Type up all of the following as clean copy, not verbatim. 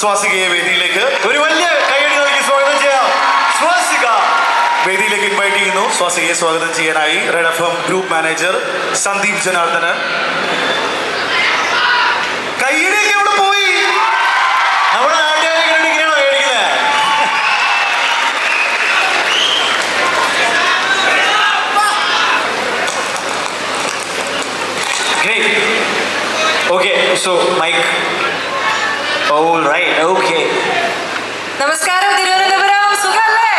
സ്വാസികയെ വേദിയിലേക്ക് ഒരു വലിയ കൈയടി നൽകി സ്വാഗതം ചെയ്യാം. സ്വാസിക വേദിയിലേക്ക് ഇൻവൈറ്റ് ചെയ്യുന്നു. സ്വാസികയെ സ്വാഗതം ചെയ്യാനായി Red F M group manager Sandeep Janardhan. കൈയടിയൊക്കെ ഇവിടെ പോയി. നമ്മുടെ നാട്ടുകാരെ കൈയടിക്കണോ മേടിക്കുന്നത്? Great. Okay, so mic. All right. Okay. നമസ്കാരം തിരുവനന്തപുരം, സുഖല്ലേ?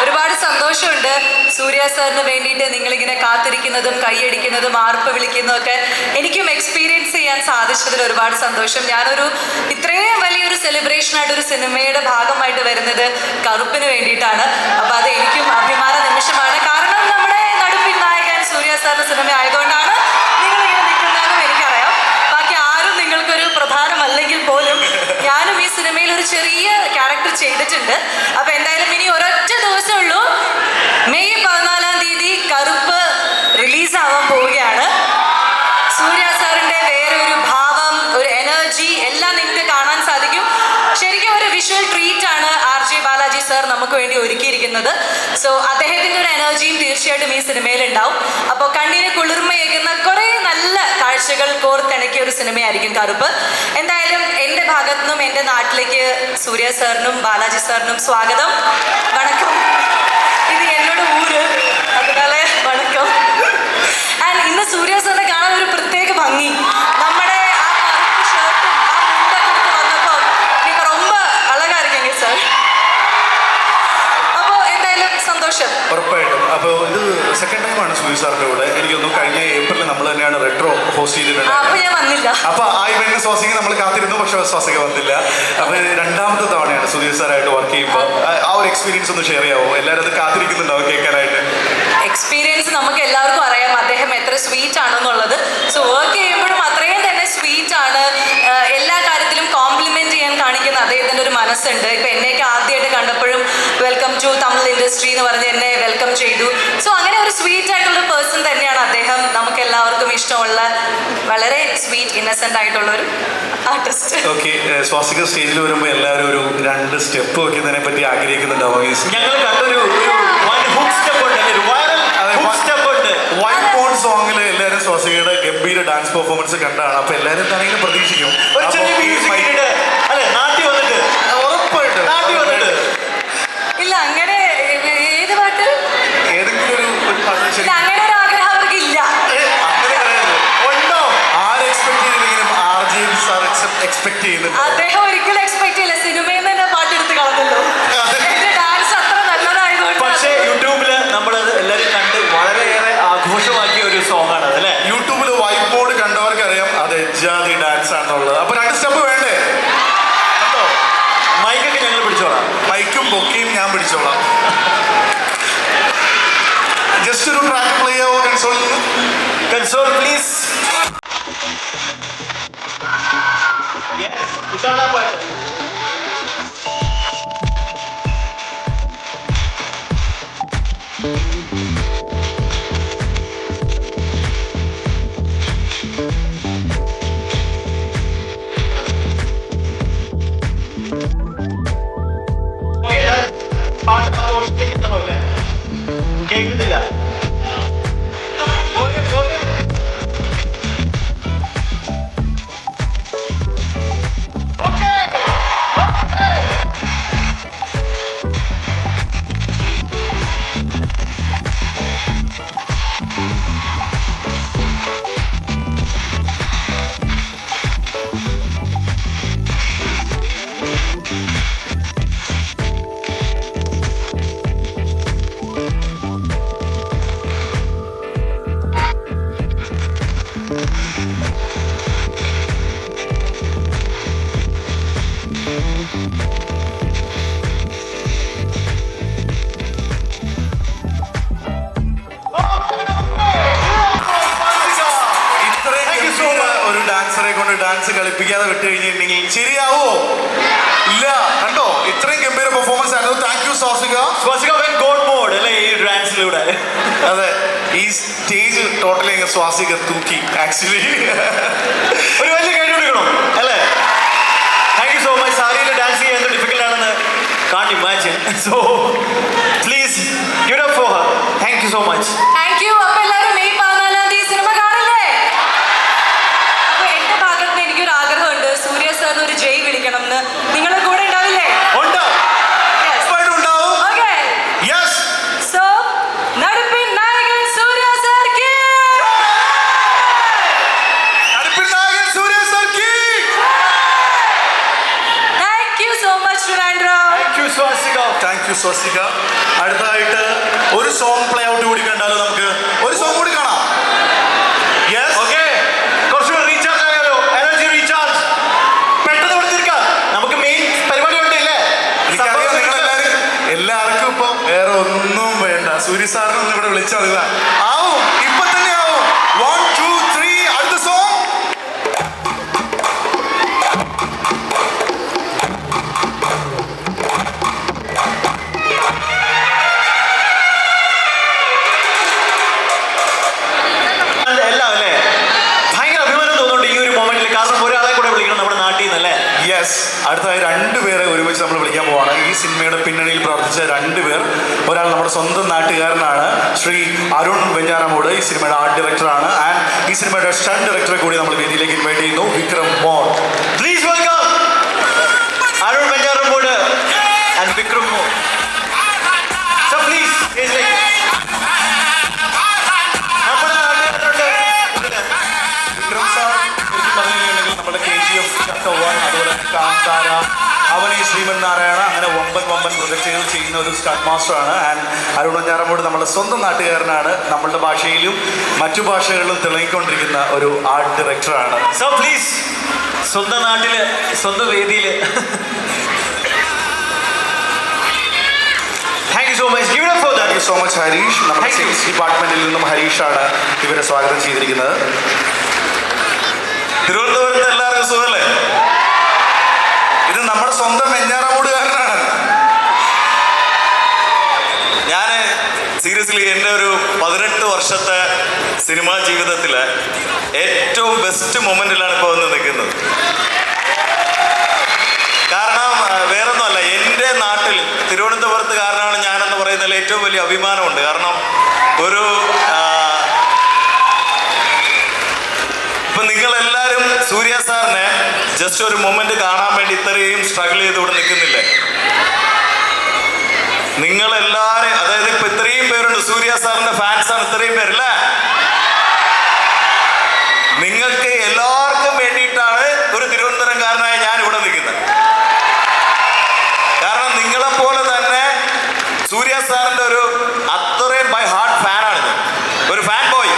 ഒരുപാട് സന്തോഷമുണ്ട് സൂര്യ സാറിന് വേണ്ടിയിട്ട് നിങ്ങളിങ്ങനെ കാത്തിരിക്കുന്നതും കൈയടിക്കുന്നതും ആർപ്പ് വിളിക്കുന്നതും എനിക്കും എക്സ്പീരിയൻസ് ചെയ്യാൻ സാധിച്ചതിൽ ഒരുപാട് സന്തോഷം. ഞാനൊരു ഇത്രയും വലിയൊരു സെലിബ്രേഷനായിട്ട് ഒരു സിനിമയുടെ ഭാഗമായിട്ട് വരുന്നത് കറുപ്പിന് വേണ്ടിയിട്ടാണ്. അപ്പം അത് എനിക്കും അഭിമാന നിമിഷമാണ്. കാരണം നമ്മുടെ നടുപ്പിൻ നായകൻ സൂര്യ സാറിന്റെ സിനിമ ആയതുകൊണ്ടാണ് നിങ്ങളിങ്ങനെ നിൽക്കുന്നതെന്നും എനിക്കറിയാം. ബാക്കി ആരും നിങ്ങൾക്കൊരു പ്രധാനമല്ലെങ്കിൽ പോലും ഞാനും ഈ സിനിമയിൽ ഒരു ചെറിയ ക്യാരക്ടർ ചെയ്തിട്ടുണ്ട്. അപ്പൊ എന്തായാലും ഇനി ഒരൊറ്റ ദിവസമേ ഉള്ളൂ. മെയ് 14-ാം തീയതി കറുപ്പ് റിലീസാവാൻ പോവുകയാണ്. സൂര്യ സാറിന്റെ വേറെ ഒരു ഭാവം, ഒരു എനർജി എല്ലാം നിങ്ങൾക്ക് കാണാൻ സാധിക്കും. ശരിക്കും ഒരു വിഷ്വൽ ട്രീറ്റ് ആണ് RJ ബാലാജി സാർ നമുക്ക് വേണ്ടി ഒരുക്കിയിരിക്കുന്നത്. സോ അദ്ദേഹത്തിന്റെ ഒരു എനർജിയും തീർച്ചയായിട്ടും ഈ സിനിമയിൽ ഉണ്ടാവും. അപ്പോൾ കണ്ണിന് കുളിർമയേകുന്ന കുറെ നല്ല കാഴ്ചകൾ കോർത്തിണക്കിയ ഒരു സിനിമയായിരിക്കും കറുപ്പ്. എന്തായാലും എൻ്റെ ഭാഗത്തു നിന്നും എൻ്റെ നാട്ടിലേക്ക് സൂര്യ സാറിനും ബാലാജി സാറിനും സ്വാഗതം. വണക്കം. ഇത് എന്നോട് ഊര്, അതിനാൽ വണക്കം. ആൻഡ് ഇന്ന് സൂര്യ സാറിനെ കാണാൻ ഒരു പ്രത്യേക ഭംഗി. നമ്മുടെ ആ കറുപ്പ് ഷർട്ടും ആ മുണ്ടൊക്കെ എടുത്ത് വന്നപ്പോൾ നിങ്ങൾ ரொம்ப അഴകാ இருக்கீங்க സാർ. അപ്പോൾ എന്തായാലും സന്തോഷം. ഉറപ്പായിട്ടും. അപ്പോൾ ഇത് സെക്കൻഡ് ടൈമാണ് സൂര്യ സാറിന്റെ കൂടെ. എനിക്കൊന്നും കഴിഞ്ഞ ഏപ്രിലിൽ നമ്മൾ തന്നെയാണ് റെട്രോ ഹോസ്റ്റ് ചെയ്തിട്ടുണ്ട്. അപ്പൊ ഞാൻ വന്നില്ല. അപ്പൊ ആ ഇവന്റ് സ്വാസിക നമ്മൾ കാത്തിരുന്നു, പക്ഷെ സ്വാസിക വന്നില്ല. അപ്പൊ രണ്ടാമത്തെ തവണയാണ് സൂര്യ സാറായിട്ട് വർക്ക് ചെയ്യുമ്പോൾ ആ ഒരു എക്സ്പീരിയൻസ് ഒന്ന് ഷെയർ ചെയ്യാവോ? എല്ലാവരും അത് കാത്തിരിക്കുന്നുണ്ടാവും കേൾക്കാനായിട്ട്. എക്സ്പീരിയൻസ് നമുക്ക് എല്ലാവർക്കും അറിയാം അദ്ദേഹം എത്ര സ്വീറ്റ് ആണെന്നുള്ളത്. സോ വർക്ക് ചെയ്യുമ്പോഴും അത്രയും തന്നെ സ്വീറ്റ് ആണ്. എല്ലാ കാര്യത്തിലും കോംപ്ലിമെന്റ് ചെയ്യാൻ കാണിക്കുന്ന അദ്ദേഹത്തിന്റെ ഒരു മനസ്സുണ്ട്. ഇപ്പൊ എന്നെയൊക്കെ ആദ്യമായിട്ട് കണ്ടപ്പോഴും വെൽക്കം ടു തമിഴ് ഇൻഡസ്ട്രി എന്ന് പറഞ്ഞ് എന്നെ വെൽക്കം ചെയ്തു. സോ അങ്ങനെ ഒരു സ്വീറ്റ് ആയിട്ടുള്ള പേഴ്സൺ തന്നെയാണ് അദ്ദേഹം. നമുക്ക് എല്ലാവർക്കും ഇഷ്ടമുള്ള വളരെ സ്വീറ്റ് ഇന്നസെന്റ് ആയിട്ടുള്ള ഒരു ആർട്ടിസ്റ്റ്. ഓക്കെ, സ്വാസിക സ്റ്റേജിൽ വരുമ്പോൾ എല്ലാവരും ഒരു 2 സ്റ്റെപ്പ് വെക്കുന്നതിനെ പറ്റി ആഗ്രഹിക്കുന്നുണ്ടാവും. ഞങ്ങൾ കണ്ടൊരു ഹുക്ക് സ്റ്റെപ്പ് ഉണ്ട്, ഒരു വൈറൽ ഹുക്ക് സ്റ്റെപ്പ് ഉണ്ട്. വൈറ്റ് ബോൺ സോങ്ങിൽ എല്ലാവരും സ്വാസികയുടെ ഗംഭീര ഡാൻസ് പെർഫോമൻസ് കണ്ടാണ്. അപ്പൊ എല്ലാവരും എന്താണെങ്കിലും പ്രതീക്ഷിക്കും. ഒരു ചെറിയ മ്യൂസിക് ഇട്ടിട്ട് അല്ലെ നാട്ടി വന്നിട്ട് ഉറപ്പായിട്ട് നാട്ടി വന്നിട്ട് ഇല്ല, അങ്ങനെ ഏത് പാട്ട്? ഏതെങ്കിലും ഒരു പാട്ട് ഇല്ല, ശരി അങ്ങനെ ഒരു ആഗ്രഹം അവർക്ക് ഇല്ല. അങ്ങനെ പറയരുത്. ഉണ്ടോ? ആര് എക്സ്പെക്ട് ചെയ്തില്ലെങ്കിലും RJ സാർ എക്സ്പെക്ട് ചെയ്യുന്നുണ്ട്. അദ്ദേഹം ഒരിക്കലും എക്സ്പെക്ട് ചെയ്യില്ല. സിനിമയിൽ നിന്ന് തന്നെ പാട്ടെടുത്ത് കളഞ്ഞല്ലോ. എന്റെ ഡാൻസ് അത്ര നല്ലതായതുകൊണ്ട്. പക്ഷേ യൂട്യൂബില് നമ്മളത് എല്ലാവരും കണ്ട് വളരെയേറെ ആഘോഷമാക്കിയ ഒരു സോങ് ആണ് അതല്ലേ? യൂട്യൂബിൽ വൈറ്റ് ബോർഡ് കണ്ടവർക്ക് അറിയാം അത് എജാതി ഡാൻസ് ആണെന്നുള്ളത്. അപ്പൊ 2 സ്റ്റെപ്പ് വേണ്ടേ? കേട്ടോ, മൈക്കൊക്കെ ഞങ്ങൾ പിടിച്ചോളാം. മൈക്കും ബൊക്കയും ഞാൻ പിടിച്ചോളാം. ജസ്റ്റ് ഒരു ട്രാക്ക് പ്ലേ ആവോ കൺസോളിൽ നിന്ന്? Console please. ഇതാണ് ആ പാട്ട്. കേൾക്കുന്നില്ല. ഡാൻസ് കളിപ്പിക്കാതെ വിട്ടു കഴിഞ്ഞിട്ടുണ്ടെങ്കിൽ ശരിയാവോ? ഇല്ല. കണ്ടോ, ഇത്രയും ഗംഭീര പെർഫോമൻസ് ആയിരുന്നു. Thank you Swasika. Swasika god mode അല്ലേ ഈ ഡാൻസിലൂടെ? അതെ, ഈ സ്റ്റേജ് ടോട്ടലി സ്വാസിക തൂക്കി. ആക്ച്വലി ഒരു വലിയ കൈ കൊടുക്കണം അല്ലേ? ഡാൻസ് ചെയ്യാൻ ഡിഫിക്കൽട്ട് ആണെന്ന് can't imagine. So please give it up for her. Thank you so much. Thank you. അപ്പൊ എല്ലാവരും മെയ് 14-ാം തീയതി സിനിമ കാണില്ലേ? അപ്പൊ എന്റെ ഭാഗത്ത് നിന്ന് എനിക്കൊരു ആഗ്രഹമുണ്ട്, സൂര്യ സാറിന് ഒരു ജയ് വിളിക്കണം എന്ന്. നിങ്ങളുടെ കൂടെ ഉണ്ടാവില്ലേ? ഉണ്ട്. Yes. ഉറപ്പായിട്ടും ഉണ്ടാവും. Okay. Yes. So, നടുപ്പിൻ നായകൻ സൂര്യ സാർക്ക്. നടുപ്പിൻ നായകൻ സൂര്യ സാർക്ക്. Thank you so much, Trivandrum. Thank you, Swastika. Thank you Swastika. അടുത്തതായിട്ട് ഒരു സോങ് പ്ലേ ഔട്ട് കൂടി കണ്ടാലോ? നമുക്ക് ഒരു സോങ് കൂടി കാണാം. യെസ്. Okay. കുറച്ചുകൂടെ റീചാർജ് ആയാലോ? Energy recharge. പെട്ടെന്ന് ഇവിടെ തീർക്കാം. നമുക്ക് മെയിൻ പരിപാടി ഉണ്ട് ഇല്ലേ? എനിക്കറിയാം എല്ലാവർക്കും ഇപ്പൊ വേറെ ഒന്നും വേണ്ട. സൂര്യ സാറിനൊന്നും ഇവിടെ വിളിച്ചാൽ മതി. ആവും, ഇപ്പൊ തന്നെ ആവും. 1 2 3 അടുത്ത സോങ്. എല്ലാം അല്ലേ? ഭയങ്കര അഭിമാനം തോന്നുന്നുണ്ട് ഈ ഒരു മൊമെന്റിൽ. കാരണം ഒരാളെ കൂടെ വിളിക്കണം നമ്മുടെ നാട്ടിൽ നിന്നല്ലേ? യെസ്. അടുത്തതായി രണ്ടുപേരെ ഒരുമിച്ച് നമ്മൾ വിളിക്കാൻ പോവാണ്. ഈ സിനിമയുടെ പിന്നണിയിൽ പ്രവർത്തിച്ച രണ്ടുപേർ. ഒരാൾ നമ്മുടെ സ്വന്തം നാട്ടുകാരനാണ്, ശ്രീ അരുൺ വെഞ്ഞാറമൂട്. ഈ സിനിമയുടെ ആർട്ട് ഡയറക്ടറാണ്. ആൻഡ് ഈ സിനിമയുടെ സ്റ്റണ്ട് ഡയറക്ടറെ കൂടി നമ്മൾ വേദിയിലേക്ക് ഇൻവൈറ്റ് ചെയ്യുന്നു, Vikram more. Please welcome Arun Venjaramoodu and Vikram Moore. So please, stage like നമ്മുടെ നാട്ടുകാരുണ്ട്. വിക്രം സാർ ശരിക്കും പറഞ്ഞിട്ടുണ്ടെങ്കിൽ നമ്മുടെ KGF Chapter 1, അതുപോലെ കാന്താര, അവൻ ഈ ശ്രീമന്നാരായണ, അങ്ങനെ വമ്പൻ പ്രൊജക്റ്റുകൾ ചെയ്യുന്ന ഒരു സ്റ്റണ്ട് മാസ്റ്ററാണ്. ആൻഡ് അരുൺ വെഞ്ഞാറമൂട് നമ്മുടെ സ്വന്തം നാട്ടുകാരനാണ്. നമ്മളുടെ ഭാഷയിലും മറ്റു ഭാഷകളിലും തിളങ്ങിക്കൊണ്ടിരിക്കുന്ന ഒരു ആർട്ട് ഡയറക്ടറാണ്. So please, സ്വന്തം നാട്ടില് സ്വന്തം വേദിയില്. Thank you so much. Give it up for that. Thank you so much Harish. നമ്മുടെ Thank you. സെയിൽസ് ഡിപ്പാർട്ട്മെന്റിൽ നിന്നും ഹരീഷാണ് ഇവരെ സ്വാഗതം ചെയ്തിരിക്കുന്നത്. തിരുവനന്തപുരത്ത് എല്ലാവർക്കും സുഖമല്ലേ? ഇത് നമ്മുടെ സ്വന്തം വെഞ്ഞാറമൂടുകാരനാണ്. ഞാൻ സീരിയസ്ലി എൻ്റെ ഒരു 18 വർഷത്തെ സിനിമാ ജീവിതത്തിലെ ഏറ്റവും ബെസ്റ്റ് മൊമെൻറ്റിലാണ് ഇപ്പോൾ വന്ന് നിൽക്കുന്നത്. കാരണം വേറൊന്നുമല്ല, എൻ്റെ നാട്ടിൽ തിരുവനന്തപുരത്തുകാരനാണ് ഞാനെന്ന് പറയുന്നതിൽ ഏറ്റവും വലിയ അഭിമാനമുണ്ട്. കാരണം ഒരു ഇപ്പം നിങ്ങളെല്ലാവരും സൂര്യ സാറിനെ ജസ്റ്റ് ഒരു മൊമെൻറ്റ് കാണാൻ വേണ്ടി ഇത്രയും സ്ട്രഗിൾ ചെയ്ത് ഇവിടെ നിൽക്കുന്നില്ലേ? നിങ്ങളെല്ലാവരും, അതായത് ഇപ്പം ഇത്രയും പേരുണ്ട്, സൂര്യ സാറിൻ്റെ ഫാൻസാണ് ഇത്രയും പേരല്ലേ? നിങ്ങൾക്ക് എല്ലാവർക്കും വേണ്ടിയിട്ടാണ് ഒരു തിരുവനന്തപുരംകാരനായ ഞാൻ ഇവിടെ നിൽക്കുന്നത്. കാരണം നിങ്ങളെപ്പോലെ തന്നെ സൂര്യ സാറിൻ്റെ ഒരു അത്രയും ബൈ ഹാർട്ട് ഫാനാണ് ഞാൻ, ഒരു ഫാൻ ബോയ്.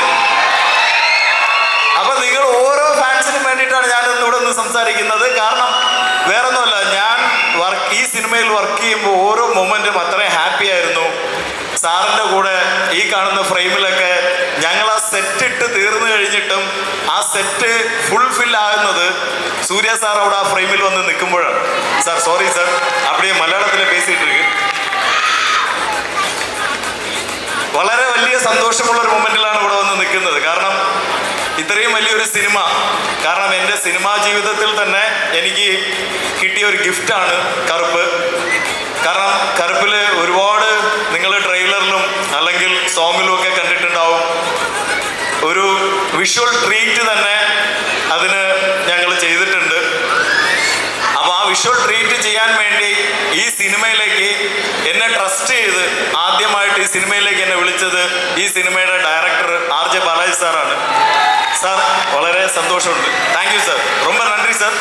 അപ്പം നിങ്ങൾ ഓരോ ഫാൻസിനും വേണ്ടിയിട്ടാണ് ഞാനിന്ന് ഇവിടെ നിന്ന് സംസാരിക്കുന്നത്. കാരണം വേറൊന്നുമല്ല, ഞാൻ ഈ സിനിമയിൽ വർക്ക് ചെയ്യുമ്പോൾ ഓരോ മൊമെൻറ്റും അത്രയും ഹാപ്പി ആയിരുന്നു. സാറിൻ്റെ കൂടെ ഈ കാണുന്ന ഫ്രെയിമിലൊക്കെ ഞങ്ങൾ ആ സെറ്റ് ഇട്ട് തീർന്നു കഴിഞ്ഞിട്ടും ആ സെറ്റ് ഫുൾഫിൽ ആകുന്നത് സൂര്യ സാർ അവിടെ ആ ഫ്രെയിമിൽ വന്ന് നിൽക്കുമ്പോഴാണ്. സാർ സോറി സാർ, அப்படியே മലയാളത്തിൽ പേസിട്ടിരിക്കും. വളരെ വലിയ സന്തോഷമുള്ള ഒരു മൊമെന്റിലാണ് ഇവിടെ വന്ന് നിൽക്കുന്നത്. കാരണം ഇത്രയും വലിയൊരു സിനിമ, കാരണം എൻ്റെ സിനിമാ ജീവിതത്തിൽ തന്നെ എനിക്ക് കിട്ടിയ ഒരു ഗിഫ്റ്റാണ് കറുപ്പ്. കാരണം കറുപ്പിൽ ഒരുപാട് നിങ്ങൾ ട്രെയിലറിലും അല്ലെങ്കിൽ സോങ്ങിലും ഒക്കെ കണ്ടിട്ടുണ്ടാവും. ഒരു വിഷ്വൽ ട്രീറ്റ് തന്നെ അതിന് ഞങ്ങൾ ചെയ്തിട്ടുണ്ട്. അപ്പോൾ ആ വിഷ്വൽ ട്രീറ്റ് ചെയ്യാൻ വേണ്ടി ഈ സിനിമയിലേക്ക് എന്നെ ട്രസ്റ്റ് ചെയ്ത് ആദ്യമായിട്ട് ഈ സിനിമയിലേക്ക് എന്നെ വിളിച്ചത് ഈ സിനിമയുടെ ഡയറക്ടർ RJ ബാലാജി സാറാണ്. സാർ വളരെ സന്തോഷമുണ്ട്. താങ്ക് യു സാർ, ரொம்ப നന്ദി സാർ.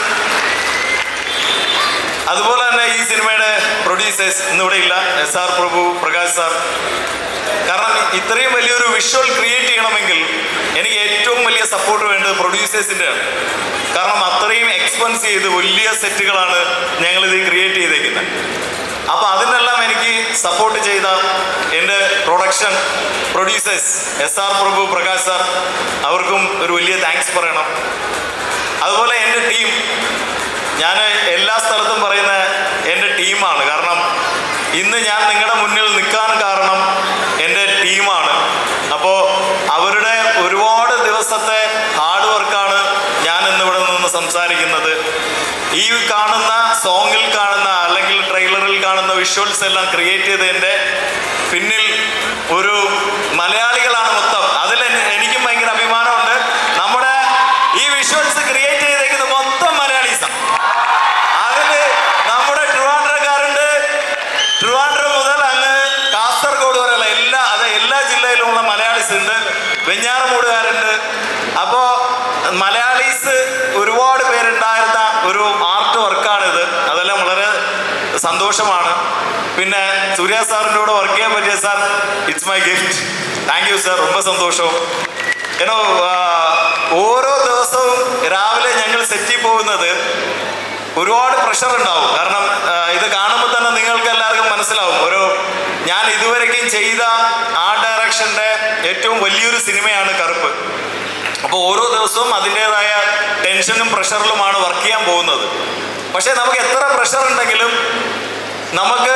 അതുപോലെ തന്നെ ഈ സിനിമയുടെ പ്രൊഡ്യൂസേഴ്സ് ഇന്നിവിടെ ഇല്ല, SR പ്രഭു, പ്രകാശ് സാർ. കാരണം ഇത്രയും വലിയൊരു വിഷ്വൽ ക്രിയേറ്റ് ചെയ്യണമെങ്കിൽ എനിക്ക് ഏറ്റവും വലിയ സപ്പോർട്ട് വേണ്ടത് പ്രൊഡ്യൂസേഴ്സിൻ്റെയാണ്. കാരണം അത്രയും എക്സ്പെൻസ് ചെയ്ത് വലിയ സെറ്റുകളാണ് ഞങ്ങളിത് ക്രിയേറ്റ് ചെയ്തേക്കുന്നത്. അപ്പോൾ അതിനെല്ലാം എനിക്ക് സപ്പോർട്ട് ചെയ്ത എൻ്റെ പ്രൊഡക്ഷൻ പ്രൊഡ്യൂസേഴ്സ് SR പ്രഭു, പ്രകാശ് സാർ, അവർക്കും ഒരു വലിയ താങ്ക്സ് പറയണം. അതുപോലെ എൻ്റെ ടീം, ഞാൻ എല്ലാ സ്ഥലത്തും പറയുന്ന എൻ്റെ ടീമാണ്. കാരണം ഇന്ന് ഞാൻ നിങ്ങളുടെ മുന്നിൽ നിൽക്കാൻ കാരണം എൻ്റെ ടീമാണ്. അപ്പോൾ അവരുടെ ഒരുപാട് ദിവസത്തെ ഹാർഡ് വർക്കാണ് ഞാൻ ഇന്നിവിടെ നിന്ന് സംസാരിക്കുന്നത്. ഈ കാണുന്ന സോങ്ങിൽ കാണുന്ന അല്ലെങ്കിൽ ട്രെയിലറിൽ കാണുന്ന വിഷ്വൽസ് എല്ലാം ക്രിയേറ്റ് ചെയ്തതിൻ്റെ പിന്നിൽ ഒരു മലയാളികളാണ് മൊത്തം. അതിൽ എനിക്കും ഭയങ്കര അഭിമാനമുണ്ട്. നമ്മുടെ ഈ വിഷ്വൽസ് ക്രിയേറ്റ് ചെയ്തേക്കുന്നത് മൊത്തം മലയാളീസാണ്. അതിൽ നമ്മുടെ ട്രിവാൻഡ്രക്കാരുണ്ട്, ട്രിവാൻഡ്രം മുതൽ അങ്ങ് കാസർഗോഡ് വരെയുള്ള എല്ലാ ജില്ലയിലുമുള്ള മലയാളീസ് ഉണ്ട്, വെഞ്ഞാറമൂടുകാരുണ്ട്. അപ്പോൾ മലയാളീസ് ഒരുപാട് പേരുണ്ടായിരുന്ന ഒരു ആർട്ട് വർക്കാണിത്. അതെല്ലാം വളരെ സന്തോഷമാണ്. പിന്നെ സൂര്യ സാറിൻ്റെ കൂടെ വർക്ക് ചെയ്യാൻ പറ്റിയ sir, it's my gift. Thank you sir, ரொம்ப സന്തോഷം. ഏനോ ഓരോ ദിവസവും രാവിലെ ഞങ്ങൾ സെറ്റിൽ പോകുന്നത് ഒരുപാട് പ്രഷർ ഉണ്ടാവും. കാരണം ഇത് കാണുമ്പോൾ തന്നെ നിങ്ങൾക്ക് എല്ലാവർക്കും മനസ്സിലാവും. ഞാൻ ഇതുവരെയും ചെയ്ത ആർട്ട് ഡയറക്ഷൻ്റെ ഏറ്റവും വലിയൊരു സിനിമയാണ് കറുപ്പ്. അപ്പോൾ ഓരോ ദിവസവും അതിൻ്റെതായ ടെൻഷനും പ്രഷറിലുമാണ് വർക്ക് ചെയ്യാൻ പോകുന്നത്. പക്ഷേ നമുക്ക് എത്ര പ്രഷർ ഉണ്ടെങ്കിലും നമുക്ക്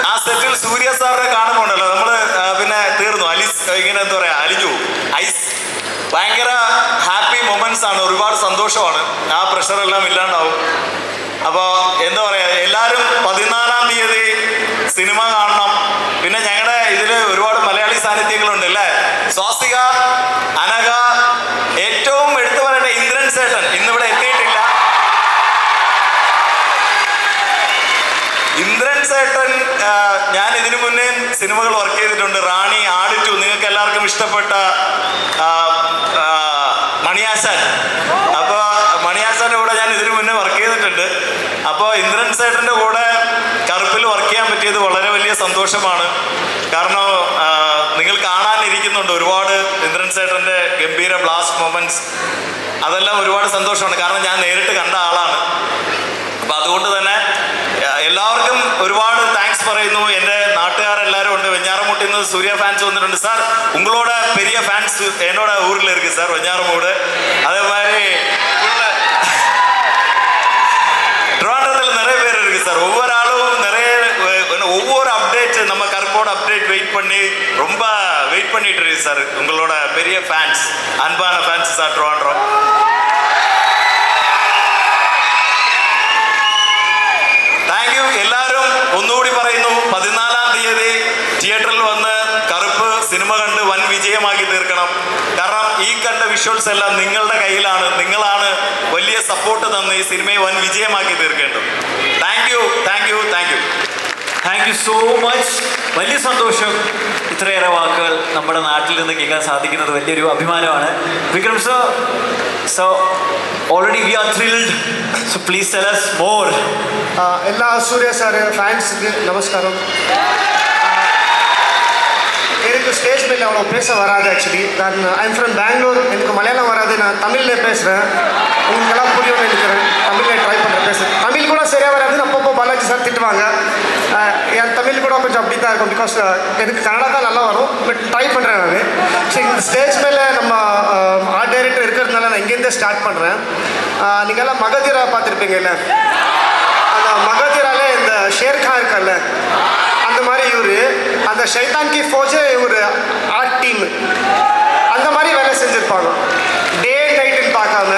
ആ സെറ്റിൽ സൂര്യ സാറിനെ കാണുമ്പോണ്ടല്ലോ നമ്മൾ പിന്നെ തീർന്നു, ഇങ്ങനെ എന്താ പറയുക, അലിഞ്ഞു ഐസ്. ഭയങ്കര ഹാപ്പി മൊമെന്റ്സ് ആണ്, ഒരുപാട് സന്തോഷമാണ്. ആ പ്രഷറെല്ലാം ഇല്ലാണ്ടാവും. അപ്പോൾ എന്താ പറയുക, എല്ലാവരും 14-ാം തീയതി സിനിമ കാണണം. പിന്നെ ഞങ്ങളുടെ ഇതിൽ ഒരുപാട് മലയാളി സാന്നിധ്യങ്ങളുണ്ട് അല്ലേ. സ്വാസിക, അനഘ, ഏറ്റവും എടുത്തു പറയേണ്ട ഇന്ദ്രൻ സേട്ടൻ ഇന്നിവിടെ എത്തിയിട്ടില്ല. ഇന്ദ്രൻ സേട്ടൻ ഞാൻ ഇതിനു മുന്നേ സിനിമകൾ വർക്ക് ചെയ്തിട്ടുണ്ട്. റാണി, ആടിറ്റു, നിങ്ങൾക്ക് എല്ലാവർക്കും ഇഷ്ടപ്പെട്ട മണിയാശാൻ. അപ്പോൾ മണിയാശാൻ്റെ കൂടെ ഞാൻ ഇതിനു മുന്നേ വർക്ക് ചെയ്തിട്ടുണ്ട്. അപ്പോൾ ഇന്ദ്രൻ സേട്ടൻ്റെ കൂടെ കറുപ്പിൽ വർക്ക് ചെയ്യാൻ പറ്റിയത് വളരെ വലിയ സന്തോഷമാണ്. കാരണം നിങ്ങൾ കാണാനിരിക്കുന്നുണ്ട് ഒരുപാട് ഇന്ദ്രൻ സേട്ടൻ്റെ ഗംഭീര ബ്ലാസ്റ്റ് മൊമെന്റ്സ്. അതെല്ലാം ഒരുപാട് സന്തോഷമാണ്. കാരണം ഞാൻ നേരിട്ട് കണ്ട ആളാണ്. അപ്പം അതുകൊണ്ട് തന്നെ എല്ലാവർക്കും ഒരുപാട് താങ്ക്സ് പറയുന്നു. എൻ്റെ നാട്ടുകാരെല്ലാവരും ഉണ്ട്. വെഞ്ഞാറമൂട്ടിൽ നിന്ന് സൂര്യ ഫാൻസ് വന്നിട്ടുണ്ട്. സാർ ഉങ്ങളോட பெரிய ஃபேன்ஸ் என்னோட ஊரில் இருக்குது சார், வெஞ்ஞாரமூடு. அதே மாதிரி ட்ரிவாண்ட்ரத்தில் நிறைய பேர் இருக்குது சார். ஒவ்வொரு ஆளும் ஒவ்வொரு அப்டேட் நம்ம கருப்போட அப்டேட் ரொம்ப வெயிட் பண்ணிட்டு இருக்கு சார். உங்களோட பெரிய ஃபேன்ஸ், அன்பான fans sir Trivandrum. Thank you. എല്ലാവരും ഒന്നുകൂടി പറയുന്നു, 14-ാം തീയതി തിയേറ്ററിൽ വന്ന് കറുപ്പ് സിനിമ കണ്ട് വൻ വിജയമാക്കി തീർക്കണം. കാരണം ഈ കണ്ട വിഷ്വൽസ് എല്ലാം നിങ്ങളുടെ കയ്യിലാണ്. നിങ്ങളാണ് വലിയ സപ്പോർട്ട് തന്ന് ഈ സിനിമയെ വൻ വിജയമാക്കി തീർക്കേണ്ടത്. Thank you, thank you, thank you. Thank you so much. വലിയ സന്തോഷം. ഇത്രയേറെ വാക്കുകൾ നമ്മുടെ നാട്ടിൽ നിന്ന് കേൾക്കാൻ സാധിക്കുന്നത് വലിയൊരു അഭിമാനമാണ്. Vikram sir, so already we are thrilled. So please tell us more. എല്ലാ സൂര്യ സാർ ஃபேன்ஸுக்கு நமஸ்காரம். எனக்கு ஸ்டேஜ் மேலே அவ்வளோ பேச வராது. ஆக்சுவலி நான் ஐம் ஃப்ரம் பெங்களூர். எனக்கு மலையாளம் வராது. நான் தமிழில் பேசுகிறேன். உங்களுக்கெல்லாம் புரியும்னு நினைக்கிறேன். தமிழில் ட்ரை பண்ணுறேன் பேச. தமிழ் கூட சரியாக வராதுன்னு அப்பப்போ பாலாஜி சார் திட்டுவாங்க. என் தமிழ் கூட கொஞ்சம் அப்படி தான் இருக்கும். பிகாஸ் எனக்கு கன்னடா தான் நல்லா வரும். பட் ட்ரை பண்ணுறேன் நான். ஸோ இந்த ஸ்டேஜ் மேலே நம்ம ஆர்ட் டைரக்டர் இருக்கிறதுனால நான் இங்கேருந்தே ஸ்டார்ட் பண்ணுறேன். நீங்கள்லாம் மகதீரா பார்த்துருப்பீங்கல்ல, அந்த மகதீரால இந்த ஷேர்கான் இருக்கல்ல, அந்த மாதிரி இவர் அந்த ஷைத்தான் கி ஃபோஜே ஒரு ஆர்ட் டீம் அந்த மாதிரி வேலை செஞ்சுருப்பாங்க. டே நைட்டுன்னு பார்க்காம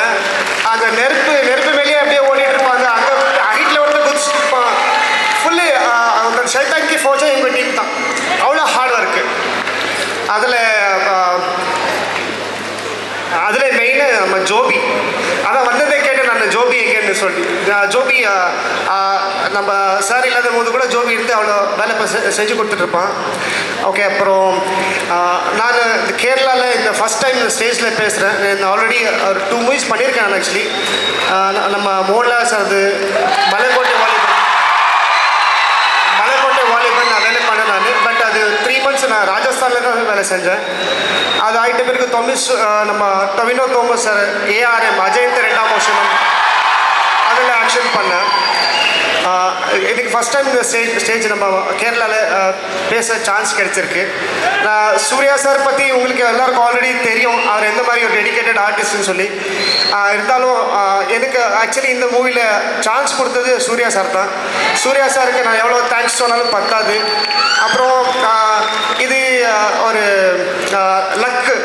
அந்த நெருப்பு மேலேயே அப்படியே ஓடிட்டு இருப்பாங்க. அங்கே ஹைட்டில் ஒருத்தர் குதிச்சுட்டு இருப்பான். ஃபுல்லு அந்த ஷைத்தான் கி ஃபோஜே இவங்க டீம் தான். அவ்வளோ ஹார்ட் ஒர்க்கு. அதில் மெயினு நம்ம ஜோபி. அதான் வந்ததே கேட்டேன் நான், ஜோபி எங்கேன்னு சொல்லி. ஜோபி நம்ம சார் இல்லாத போது கூட ஜோபி எடுத்து அவ்வளோ வேலை செஞ்சு கொடுத்துட்ருப்பான். ஓகே. அப்புறம் நான் இந்த கேரளாவில் இந்த ஃபஸ்ட் டைம் ஸ்டேஜில் பேசுகிறேன். நான் ஆல்ரெடி ஒரு 2 மூவிஸ் பண்ணியிருக்கேன். நான் ஆக்சுவலி நம்ம மோகன்லால் சார்து மலைக்கோட்டை வாலிபன் அதெல்லாம் பண்ணேன் நான். பட் அது 3 months நான் ராஜஸ்தானில் தான் வேலை செஞ்சேன். அது ஆகிட்ட பிறகு நம்ம டொவினோ தோமஸ் சார், ARM அஜயந்த் 2ஆம் வருஷம் அதில் ஆக்ஷன் பண்ணேன். இதுக்கு ஃபஸ்ட் டைம் இந்த ஸ்டேஜ் நம்ம கேரளாவில் பேச சான்ஸ் கிடைச்சிருக்கு. சூர்யா சார் பற்றி உங்களுக்கு எல்லாருக்கும் ஆல்ரெடி தெரியும். அவர் எந்த மாதிரி ஒரு டெடிக்கேட்டட் ஆர்டிஸ்ட்னு சொல்லி. இருந்தாலும் எனக்கு ஆக்சுவலி இந்த மூவியில் சான்ஸ் கொடுத்தது சூர்யா சார் தான். சூர்யா சாருக்கு நான் எவ்வளோ தேங்க்ஸ் சொன்னாலும் பத்தாது. அப்புறம் இது ஒரு லக்கு.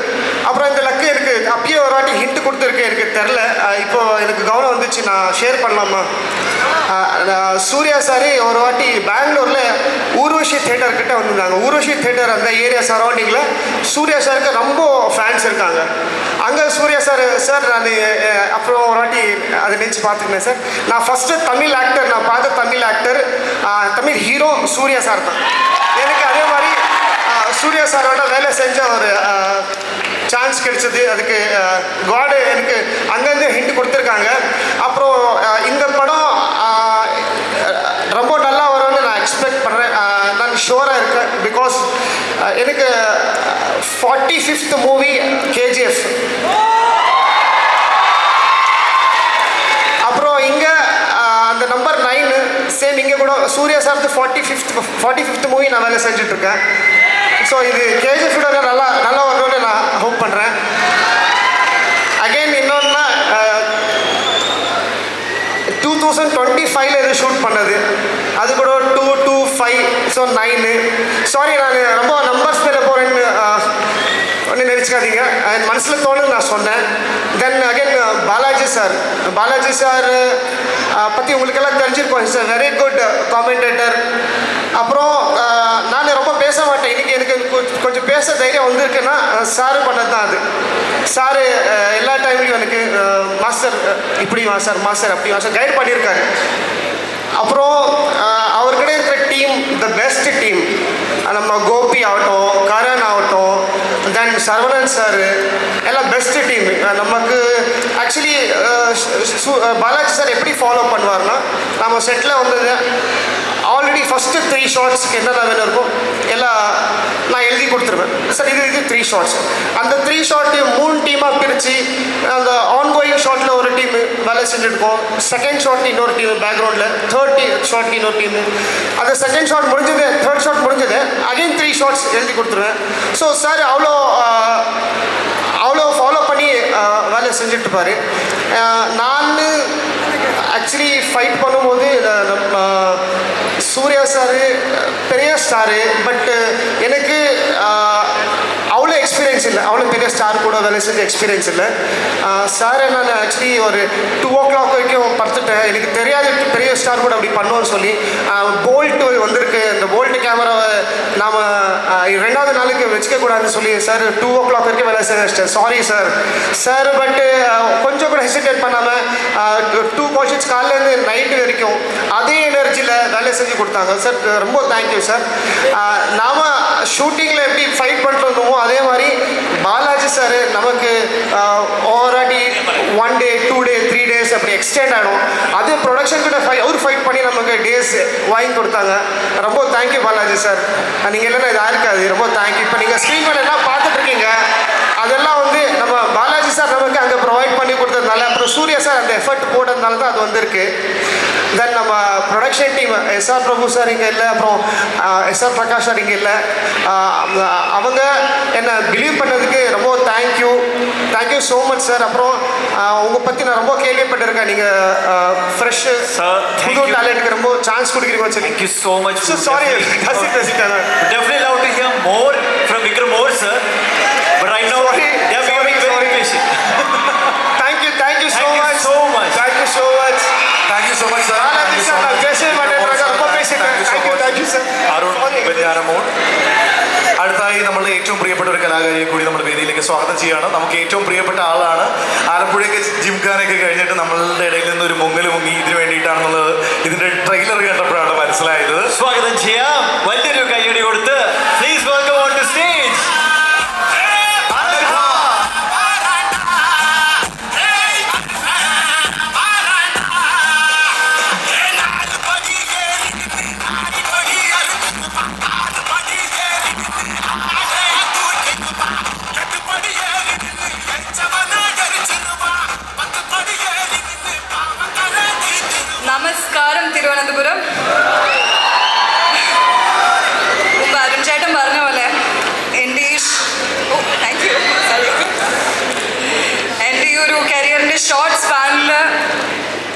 அப்புறம் இந்த லக்கு எனக்கு அப்பயே ஒரு வாட்டி ஹிண்ட் கொடுத்துருக்கு. எனக்கு தெரில, இப்போது எனக்கு கவனம் வந்துச்சு. வந்துச்சு, நான் ஷேர் பண்ணலாமா? சூர்யா சார் ஒரு வாட்டி பெங்களூரில் ஊர்வஷி தேட்டர் கிட்ட வந்திருந்தாங்க. ஊர்வஷி தேட்டர் அந்த ஏரியா சரௌண்டிங்கில் சூர்யா சாருக்கு ரொம்ப ஃபேன்ஸ் இருக்காங்க. அங்கே சூர்யா சார் நான் அப்புறம் ஒரு வாட்டி அதை நினச்சி பார்த்துக்கினேன் சார். நான் ஃபஸ்ட்டு தமிழ் ஆக்டர், நான் பார்த்த Tamil actor, Tamil hero Suriya sir தான். எனக்கு அதே மாதிரி சூர்யா சாரோட வேலை செஞ்ச ஒரு சான்ஸ் கிடைச்சது. அதுக்கு காடு எனக்கு அங்கேருந்து ஹிண்ட் கொடுத்துருக்காங்க. அப்புறம் இந்த படம் ரொம்ப நல்லா வரும்னு நான் எக்ஸ்பெக்ட் பண்ணுறேன். நான் ஷுவராக இருக்கேன். பிகாஸ் எனக்கு 45th மூவி KGF. அப்புறம் இங்கே அந்த நம்பர் 9 சேம் இங்கே கூட சூர்யா சார்த்து 45th மூவி நான் வேலை செஞ்சுட்ருக்கேன். ஸோ இது KGF நல்லா வரும்னு நான் ஹோப் பண்ணுறேன். அகெயின் இன்னொன்னா 2025 இது ஷூட் பண்ணது, அது கூட 2, 2, 5, ஸோ 9. சாரி, நான் ரொம்ப நம்பர்ஸ் மேலே போகிறேன்னு ஒன்று நினச்சிக்காதீங்க, என் மனசில் தோணுன்னு நான் சொன்னேன். தென் அகெயின் பாலாஜி சார் பற்றி உங்களுக்கெல்லாம் தெரிஞ்சிருக்கோம். It's very good commentator. அப்புறம் நான் ரொம்ப பேச மாட்டேன். இன்றைக்கி எனக்கு கொஞ்சம் பேச தைரியம் வந்திருக்குன்னா சாரு பண்ணது தான் அது. சாரு எல்லா டைம்லையும் எனக்கு மாஸ்டர் இப்படி வா சார், மாஸ்டர் அப்படி வா சார் கைட் பண்ணியிருக்காரு. அப்புறம் அவர்கிட்ட இருக்கிற டீம் த பெஸ்ட் டீம். நம்ம கோபி ஆகட்டும், கரண் ஆகட்டும், தென் சரவணன் சார், எல்லாம் பெஸ்ட் டீம். நமக்கு ஆக்சுவலி பாலாஜி சார் எப்படி ஃபாலோ பண்ணுவார்னா, நம்ம செட்டில் வந்தது ஆல்ரெடி ஃபஸ்ட்டு 3 ஷார்ட்ஸ்க்கு என்னென்ன வேணும் இருக்கும் எல்லாம் நான் எழுதி கொடுத்துருவேன். சார் இது 3 ஷார்ட்ஸ். அந்த 3 ஷார்ட்டு 3 டீமாக பிரித்து அந்த ஆன்கோயிங் ஷார்ட்டில் ஒரு டீம் வேலை செஞ்சுருக்கோம், செகண்ட் ஷார்ட் இன்னொரு டீம் பேக்ரவுண்டில், தேர்ட் ஷார்ட் இன்னொரு டீம். அந்த செகண்ட் ஷார்ட் முடிஞ்சது, தேர்ட் ஷார்ட் முடிஞ்சது, அகைன் 3 ஷார்ட்ஸ் எழுதி கொடுத்துருவேன். ஸோ சார் அவ்வளோ ஃபாலோ பண்ணி வேலை செஞ்சுட்ருப்பார். நான் ஆக்சுவலி ஃபைட் பண்ணும்போது நம்ம சூர்யா சார் பெரிய ஸ்டாரு, பட் எனக்கு அவ்வளோ எக்ஸ்பீரியன்ஸ் இல்லை, அவ்வளோ பெரிய ஸ்டார் கூட வேலை செஞ்ச எக்ஸ்பீரியன்ஸ் இல்லை. சாரை நான் ஆக்சுவலி ஒரு 2 o'clock வரைக்கும் படுத்துட்டேன். எனக்கு தெரியாது பெரிய ஸ்டார் கூட அப்படி பண்ணுவோன்னு சொல்லி. போல்ட்டு வந்திருக்கு, இந்த போல்ட்டு கேமராவை நாம் 2வது நாளுக்கு வச்சுக்கக்கூடாதுன்னு சொல்லி சார் 2 o'clock வரைக்கும் வேலை செஞ்சிட்டேன். சாரி சார் பட்டு கொஞ்சம் கூட ஹெசிடேட் பண்ணாமல் 2 கொஷின்ஸ் காலையிலேருந்து நைட்டு வரைக்கும் அதே எனர்ஜியில் வேலை செஞ்சு கொடுத்தாங்க சார். ரொம்ப தேங்க்யூ சார். நாம் ஷூட்டிங்கில் எப்படி ஃபைட் பண்ணுறோமோ அதே மாதிரி பாலாஜி சார் நமக்கு ஓவராட்டி 1 day 2 day 3 days அப்படி எக்ஸ்டெண்ட் ஆகிடும். அது ப்ரொடக்ஷன் கிட்ட அவர் ஃபைட் பண்ணி நமக்கு டேஸ் வாங்கி கொடுத்தாங்க. ரொம்ப தேங்க்யூ பாலாஜி சார். நீங்கள் இல்லைன்னா இது இருக்காது. ரொம்ப தேங்க்யூ. இப்போ நீங்கள் ஸ்க்ரீன் மேலே எல்லாம் பார்த்துட்ருக்கீங்க, அதெல்லாம் வந்து நம்ம பாலாஜி சார் நமக்கு அங்கே ப்ரொவைட் பண்ணி கொடுத்ததுனால, அப்புறம் சூர்யா சார் அந்த எஃபர்ட் போட்டதுனால தான் அது வந்திருக்கு. தென் நம்ம ப்ரொடக்ஷன் டீம் SR பிரபு சார் இங்கே இல்லை, அப்புறம் SR பிரகாஷ் சார் இங்கே இல்லை. அவங்க என்னை பிலீவ் பண்ணதுக்கு ரொம்ப தேங்க்யூ ஸோ மச் சார். அப்புறம் உங்கள் பற்றி நான் ரொம்ப கேள்விப்பட்டிருக்கேன். நீங்கள் ஃப்ரெஷ்ஷு புது டேலண்ட்டுக்கு ரொம்ப சான்ஸ் கொடுக்குறீங்கன்னு சொல்லி. Thank you so much. Sorry பேசிட்டேன். Definitely love to hear more from Vikram More sir. But right now Sorry. they are becoming very patient. Thank you so much. Thank you so much, sir. Balaji sir நான் பேசவே மாட்டேன், ரொம்ப பேசிட்டேன். Thank you sir. Arun Venjaramoodu. അടുത്തായി നമ്മൾ ഏറ്റവും പ്രിയപ്പെട്ട ഒരു കലാകാരിയെ കൂടി നമ്മൾ വേദിയിലേക്ക് സ്വാഗതം ചെയ്യുകയാണ്. നമുക്ക് ഏറ്റവും പ്രിയപ്പെട്ട ആളാണ്. ആലപ്പുഴയൊക്കെ ജിംഖാനൊക്കെ കഴിഞ്ഞിട്ട് നമ്മളുടെ ഇടയിൽ നിന്ന് ഒരു മുങ്ങൽ മുങ്ങി ഇതിന് വേണ്ടിയിട്ടാണെന്നുള്ളത് ഇതിന്റെ ട്രെയിലർ കണ്ടപ്പോഴാണ് മനസ്സിലായത്. സ്വാഗതം ചെയ്യാം. വലിയൊരു കൈയടി കൊടുത്ത് please welcome on to stage നമസ്കാരം തിരുവനന്തപുരം. മുമ്പ് അരുൺ ചേട്ടൻ പറഞ്ഞ പോലെ എൻ്റെ ഈ ഒരു കരിയറിൻ്റെ ഷോർട്ട് സ്പാനിൽ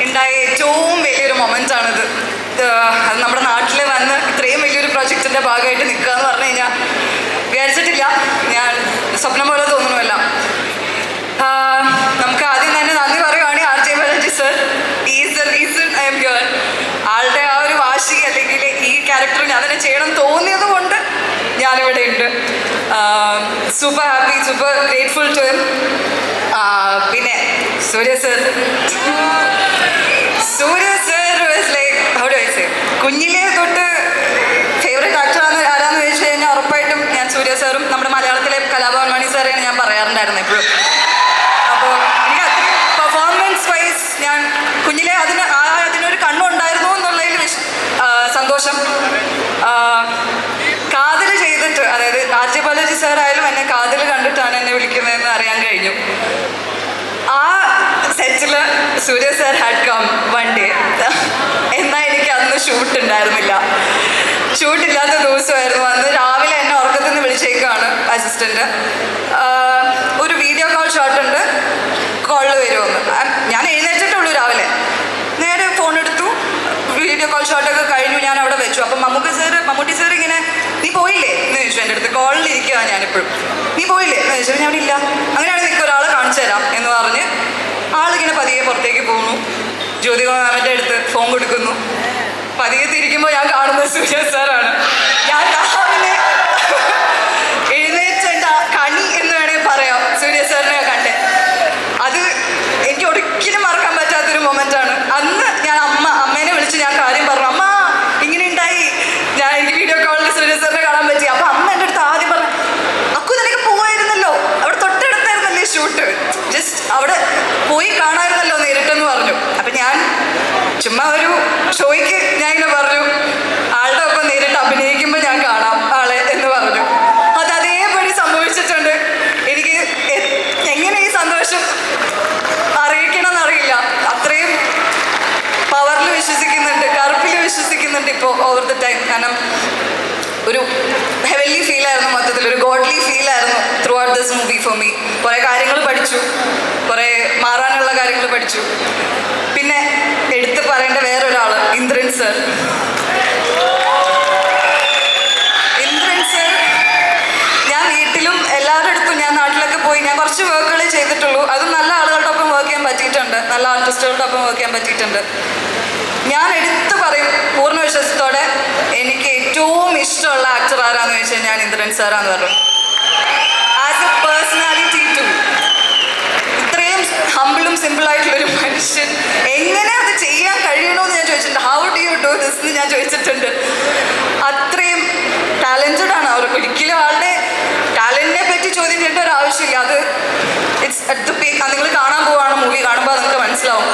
ഉണ്ടായ ഏറ്റവും വലിയൊരു മൊമെൻ്റാണിത്. അത് നമ്മുടെ നാട്ടിൽ വന്ന് ഇത്രയും വലിയൊരു പ്രൊജക്റ്റിൻ്റെ ഭാഗമായിട്ട് നിൽക്കുക എന്ന് പറഞ്ഞു കഴിഞ്ഞാൽ വിചാരിച്ചിട്ടില്ല. ഞാൻ സ്വപ്നം പോലെ തോന്നുന്നുമല്ല. നമുക്ക് ആദ്യം തന്നെ നന്ദി പറയുവാണെങ്കിൽ RJ Balaji sir. Super happy, super grateful to him. പിന്നെ Surya sir was like, how do I say, കുഞ്ഞിലേ തൊട്ട് ഫേവറേറ്റ് ആക്ടറാന്ന് ആരാന്ന് ചോദിച്ചു കഴിഞ്ഞാൽ ഉറപ്പായിട്ടും ഞാൻ സൂര്യ സാറും നമ്മുടെ മലയാളത്തിലെ കലാഭവൻ മണി സാറെയാണ് ഞാൻ പറയാറുണ്ടായിരുന്നു എപ്പോഴും. അപ്പോൾ എനിക്ക് അത്രയും പെർഫോമൻസ് വൈസ് ഞാൻ കുഞ്ഞിലെ അതിനൊരു കണ്ണുണ്ടായിരുന്നു എന്നുള്ളതിൽ സന്തോഷം. കാതൽ ചെയ്തിട്ട്, അതായത് ആർജെ ബാലാജി സാറായാലും എന്നെ കാതൽ കണ്ടിട്ടാണ് എന്നെ വിളിക്കുന്നതെന്ന് അറിയാൻ കഴിഞ്ഞു. ആ സെറ്റിൽ Surya sir had come one day. എന്നാൽ എനിക്ക് അന്ന് ഷൂട്ട് ഉണ്ടായിരുന്നില്ല. ഷൂട്ടില്ലാത്ത ദിവസമായിരുന്നു അന്ന്. രാവിലെ എന്നെ ഉറക്കത്തിൽ നിന്ന് വിളിച്ചേക്കാണ് അസിസ്റ്റൻറ്റ്, ഒരു വീഡിയോ കോൾ ഷോട്ട് ഉണ്ട്, കോളിൽ വരുമെന്ന്. ഞാൻ എഴുന്നേറ്റിട്ടുള്ളൂ രാവിലെ. നേരെ ഫോൺ എടുത്തു, വീഡിയോ കോൾ ഷോട്ടൊക്കെ കഴിഞ്ഞു, ഞാൻ അവിടെ വെച്ചു. അപ്പം മമ്മൂട്ടി സാർ ഇങ്ങനെ, നീ പോയില്ലേ എന്ന് ചോദിച്ചു എൻ്റെ അടുത്ത്. കോളിൽ ഇരിക്കുകയാണ് ഞാനിപ്പോഴും. നീ പോയില്ലേ എന്ന് ചോദിച്ചു. ഞാൻ അവിടെ ഇല്ല. അങ്ങനെയാണെങ്കിൽ നിനക്ക് ഒരാളെ കാണിച്ചു തരാം എന്ന് പറഞ്ഞ് ആളിങ്ങനെ പതിയെ പുറത്തേക്ക് പോകുന്നു. ജ്യോതിക മാമിൻ്റെ അടുത്ത് ഫോൺ കൊടുക്കുന്നു. പതിയെ തിരിക്കുമ്പോൾ ഞാൻ കാണുന്നത് സൂര്യ സാറാണ്. ഞാൻ രാവിലെ എഴുന്നേറ്റ് എൻ്റെ കണി എന്ന് വേണമെങ്കിൽ പറയാം സൂര്യ സാറിനെ കണ്ടേ. അത് എനിക്ക് ഒരിക്കലും മറക്കാൻ പറ്റാത്തൊരു മൊമെൻ്റാണ്. അന്ന് ഞാൻ അമ്മേനെ വിളിച്ച് ഞാൻ കാര്യം പറഞ്ഞു, അമ്മ ഇങ്ങനെ ഉണ്ടായി, എനിക്ക് വീഡിയോ കോളിൽ സൂര്യ സാറിനെ കാണാൻ പറ്റി. അപ്പം അമ്മ എൻ്റെ അടുത്ത് ആദ്യം പറഞ്ഞു, അക്കു നിനക്ക് പോവായിരുന്നല്ലോ, അവിടെ തൊട്ടടുത്തായിരുന്നല്ലേ ഷൂട്ട്, ജസ്റ്റ് അവിടെ പോയി കാണാമായിരുന്നല്ലോ നേരിട്ടെന്ന് പറഞ്ഞു. അപ്പം ഞാൻ ചുമ്മാ ഒരു ഷോയ്ക്ക് ഞാൻ ഇങ്ങനെ പറഞ്ഞു, ആളുടെ ഒപ്പം നേരിട്ട് അഭിനയിക്കുമ്പോൾ ഞാൻ കാണാം ആളെ എന്ന് പറഞ്ഞു. അത് അതേപടി സംഭവിച്ചിട്ടുണ്ട്. എനിക്ക് എങ്ങനെ ഈ സന്തോഷം അറിയിക്കണമെന്നറിയില്ല. അത്രയും പവറിൽ വിശ്വസിക്കുന്നുണ്ട്, കറുപ്പിൽ വിശ്വസിക്കുന്നുണ്ട് ഇപ്പോൾ ഓവർ ദ ടൈം. കാരണം ഒരു ഹെവൻലി ഫീലായിരുന്നു, മൊത്തത്തിൽ ഒരു ഗോഡ്ലി ഫീലായിരുന്നു throughout this movie for me. കുറേ കാര്യങ്ങൾ പഠിച്ചു, കുറേ മാറാനുള്ള കാര്യങ്ങൾ പഠിച്ചു. പിന്നെ എടുത്തു പറയേണ്ട വേറൊരാൾ ഇന്ദ്രൻ സർ. ഞാൻ വീട്ടിലും എല്ലാവരുടെ അടുത്തും, ഞാൻ നാട്ടിലൊക്കെ പോയി, ഞാൻ കുറച്ച് വർക്കുകളെ ചെയ്തിട്ടുള്ളൂ. അതും നല്ല ആളുകളുടെ ഒപ്പം വർക്ക് ചെയ്യാൻ പറ്റിയിട്ടുണ്ട്, നല്ല ആർട്ടിസ്റ്റുകളുടെ ഒപ്പം വർക്ക് ചെയ്യാൻ പറ്റിയിട്ടുണ്ട്. ഞാൻ എടുത്തു പറയും പൂർണ്ണ വിശ്വാസത്തോടെ, എനിക്ക് ഏറ്റവും ഇഷ്ടമുള്ള ആക്ടർ ആരാന്ന് ചോദിച്ചാൽ ഞാൻ ഇന്ദ്രൻ സാറാന്ന് പറഞ്ഞു. ആസ് എ പേഴ്സണാലിറ്റി ടു, ഇത്രയും ഹമ്പിളും സിമ്പിളായിട്ടുള്ളൊരു മനുഷ്യൻ എങ്ങനെ അത് ചെയ്യാൻ കഴിയണമെന്ന് ഞാൻ ചോദിച്ചിട്ടുണ്ട്. How do you do this എന്ന് ഞാൻ ചോദിച്ചിട്ടുണ്ട്. അത്രയും ടാലൻറ്റഡ് ആണ് അവർ. ഒരിക്കലും ആളുടെ ടാലൻറ്റിനെ പറ്റി ചോദ്യം ചെയ്യേണ്ട ഒരു ആവശ്യമില്ല. അത് ഇറ്റ്സ് അറ്റ് ദ പീക്ക്. നിങ്ങൾ കാണാൻ പോവാണ്, മൂവി കാണുമ്പോൾ നിങ്ങൾക്ക് മനസ്സിലാവും.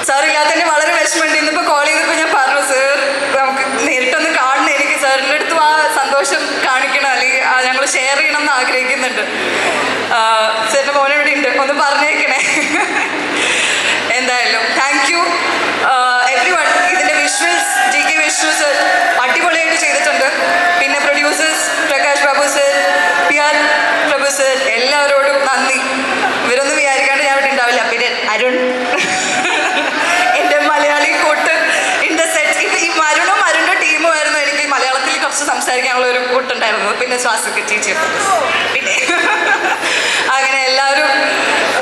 സാർ ഇല്ലാത്തതിന് വളരെ വിഷമമുണ്ട്. ഇന്നിപ്പോൾ കോൾ ചെയ്തപ്പോൾ ഞാൻ പറഞ്ഞു, സാർ നമുക്ക് നേരിട്ടൊന്ന് കാണണം, എനിക്ക് സാറിൻ്റെ അടുത്തും ആ സന്തോഷം കാണിക്കണം, അല്ലെങ്കിൽ ഞങ്ങൾ ഷെയർ ചെയ്യണം എന്ന് ആഗ്രഹിക്കുന്നുണ്ട്. സാറിൻ്റെ മോനെ ഇവിടെ ഉണ്ട്, ഒന്ന് പറഞ്ഞേക്കണേ. എന്തായാലും താങ്ക് യു എവ്രി വൺ. ഇതിൻ്റെ വിഷ്വൽസ് GK വിഷ്ണു സർ അടിപൊളിയായിട്ട് ചെയ്തിട്ടുണ്ട്. പിന്നെ producers Prakash Babu sir, PR പ്രഭു സർ, എല്ലാവരോടും നന്ദി. ഇവരൊന്നും വിചാരിക്കാണ്ട് ഞാൻ ഇവിടെ ഉണ്ടാവില്ല. പിന്നെ അരുൺ, എൻ്റെ മലയാളി കൂട്ട് ഇൻ ദ സെറ്റ്. ഈ അരുണും അരുണിൻ്റെ ടീമുമായിരുന്നു എനിക്ക് മലയാളത്തിൽ കുറച്ച് സംസാരിക്കാനുള്ള ഒരു കൂട്ടുണ്ടായിരുന്നത്. പിന്നെ ശ്വാസൊക്കെ ടീച്ചർ, പിന്നെ അങ്ങനെ എല്ലാവരും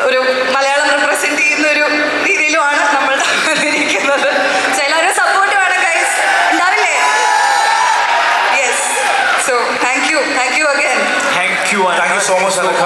ഒരു മലയാളം റെപ്രസെൻറ്റ് ചെയ്യുന്ന ഒരു രീതിയിലുമാണ് നമ്മൾ ഇരിക്കുന്നത്. സോ എല്ലാവരും സപ്പോർട്ട് വേണം ഗൈസ്, ഉണ്ടാവില്ലേ? Yes. So thank you again. Thank you so much Anagha.